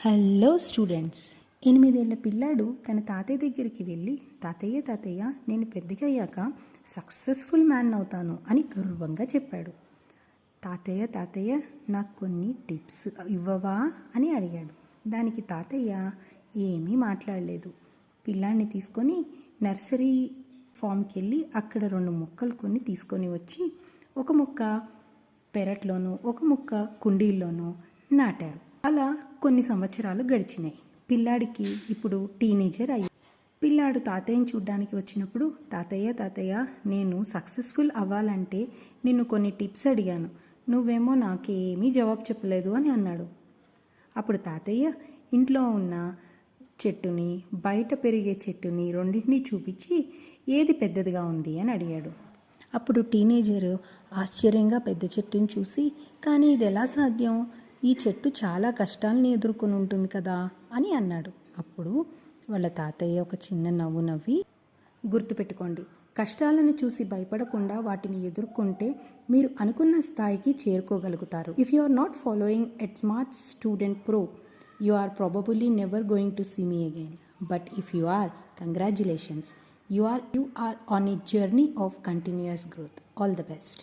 Hello students. 8 ఏళ్ల పిల్లాడు తన తాతయ్య దగ్గరికి వెళ్ళి, తాతయ్య తాతయ్య నేను పెద్దగా అయ్యాక సక్సెస్ఫుల్ మ్యాన్ అవుతాను అని గర్వంగా చెప్పాడు. తాతయ్య తాతయ్య నాకు కొన్ని టిప్స్ ఇవ్వవా అని అడిగాడు. దానికి తాతయ్య ఏమీ మాట్లాడలేదు. పిల్లాడిని తీసుకొని నర్సరీ ఫామ్కి వెళ్ళి అక్కడ 2 మొక్కలు కొన్ని తీసుకొని వచ్చి, ఒక మొక్క పెరట్లోనూ ఒక మొక్క కుండీల్లోనూ నాటారు. అలా కొన్ని సంవత్సరాలు గడిచినాయి. పిల్లాడికి ఇప్పుడు టీనేజర్ అయ్యి, పిల్లాడు తాతయ్యని చూడ్డానికి వచ్చినప్పుడు, తాతయ్య తాతయ్య నేను సక్సెస్ఫుల్ అవ్వాలంటే నిన్ను కొన్ని టిప్స్ అడిగాను, నువ్వేమో నాకేమీ జవాబు చెప్పలేదు అని అన్నాడు. అప్పుడు తాతయ్య ఇంట్లో ఉన్న చెట్టుని, బయట పెరిగే చెట్టుని రెండింటినీ చూపించి ఏది పెద్దదిగా ఉంది అని అడిగాడు. అప్పుడు టీనేజరు ఆశ్చర్యంగా పెద్ద చెట్టుని చూసి, కానీ ఇది ఎలా సాధ్యం, ఈ చెట్టు చాలా కష్టాలని ఎదుర్కొని ఉంటుంది కదా అని అన్నాడు. అప్పుడు వాళ్ళ తాతయ్య ఒక చిన్న నవ్వు నవ్వి, గుర్తుపెట్టుకోండి, కష్టాలను చూసి భయపడకుండా వాటిని ఎదుర్కొంటే మీరు అనుకున్న స్థాయికి చేరుకోగలుగుతారు. If you are not following at smart student pro, you are probably never going to see me again. But if you are, congratulations, you are on a journey of continuous growth. All the best.